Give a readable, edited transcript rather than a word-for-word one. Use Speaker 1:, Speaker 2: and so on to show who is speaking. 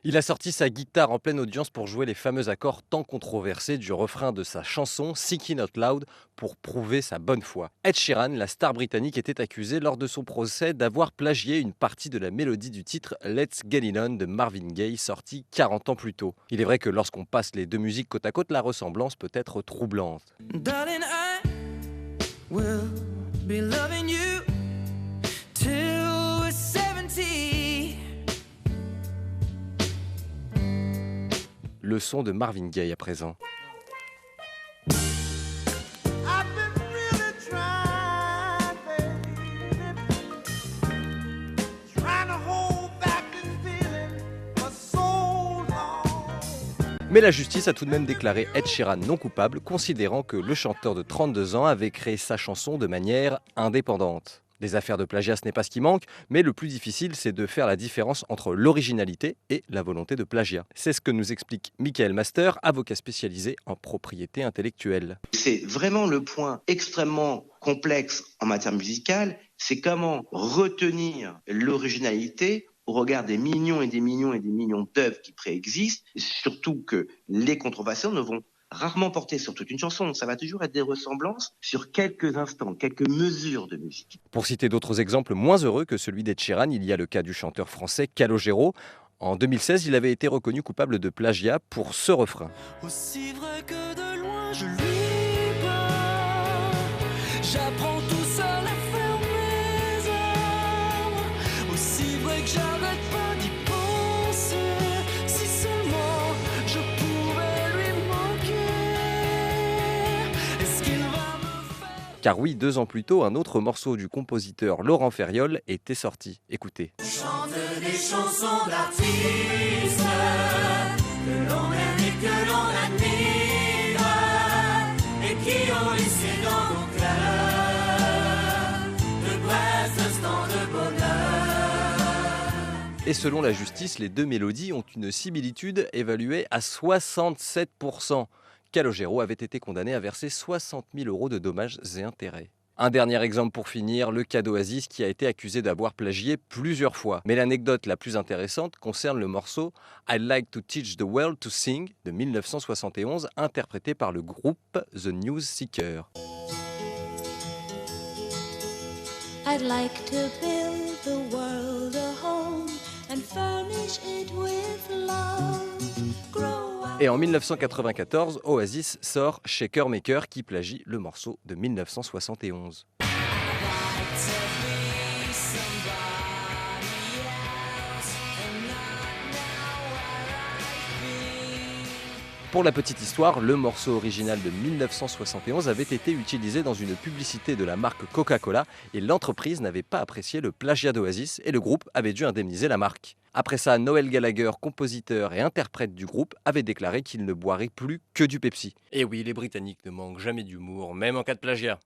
Speaker 1: Il a sorti sa guitare en pleine audience pour jouer les fameux accords tant controversés du refrain de sa chanson Singing Out Loud pour prouver sa bonne foi. Ed Sheeran, la star britannique, était accusé lors de son procès d'avoir plagié une partie de la mélodie du titre Let's Get It On de Marvin Gaye, sorti 40 ans plus tôt. Il est vrai que lorsqu'on passe les deux musiques côte à côte, la ressemblance peut être troublante.
Speaker 2: Darling, I will be loving you till we're 70.
Speaker 1: Le son de Marvin Gaye à présent.
Speaker 2: I've been really trying, baby, trying to hold back this feeling for so long.
Speaker 1: Mais la justice a tout de même déclaré Ed Sheeran non coupable, considérant que le chanteur de 32 ans avait créé sa chanson de manière indépendante. Des affaires de plagiat, ce n'est pas ce qui manque, mais le plus difficile, c'est de faire la différence entre l'originalité et la volonté de plagiat. C'est ce que nous explique Michael Master, avocat spécialisé en propriété intellectuelle.
Speaker 3: C'est vraiment le point extrêmement complexe en matière musicale, c'est comment retenir l'originalité au regard des millions et des millions et des millions d'œuvres qui préexistent, et surtout que les contrefaçons ne vont rarement porter sur toute une chanson, ça va toujours être des ressemblances sur quelques instants, quelques mesures de musique.
Speaker 1: Pour citer d'autres exemples moins heureux que celui d'Ed Sheeran, il y a le cas du chanteur français Calogero. En 2016, il avait été reconnu coupable de plagiat pour ce refrain.
Speaker 2: Aussi vrai que de loin je lui parle, j'apprends tout seul à faire mes armes. Aussi vrai que j'arrête pas d'y penser, si seulement je pouvais lui manquer. Est-ce qu'il va me faire
Speaker 1: Car oui, 2 ans plus tôt, un autre morceau du compositeur Laurent Ferriol était sorti. Écoutez.
Speaker 2: chante des chansons d'artistes que l'on aime et que l'on admire et qui ont laissé dans nos cœurs de brefs instants de bonheur.
Speaker 1: Et selon la justice, les deux mélodies ont une similitude évaluée à 67%. Calogero avait été condamné à verser 60 000 € de dommages et intérêts. Un dernier exemple pour finir, le cas d'Oasis qui a été accusé d'avoir plagié plusieurs fois. Mais l'anecdote la plus intéressante concerne le morceau I'd Like to Teach the World to Sing de 1971, interprété par le groupe The News Seeker.
Speaker 4: I'd like to build the world a home and furnish it with love. Grow up.
Speaker 1: Et en 1994, Oasis sort Shaker Maker qui plagie le morceau de 1971. Pour la petite histoire, le morceau original de 1971 avait été utilisé dans une publicité de la marque Coca-Cola et l'entreprise n'avait pas apprécié le plagiat d'Oasis et le groupe avait dû indemniser la marque. Après ça, Noel Gallagher, compositeur et interprète du groupe, avait déclaré qu'il ne boirait plus que du Pepsi. Et oui, les Britanniques ne manquent jamais d'humour, même en cas de plagiat.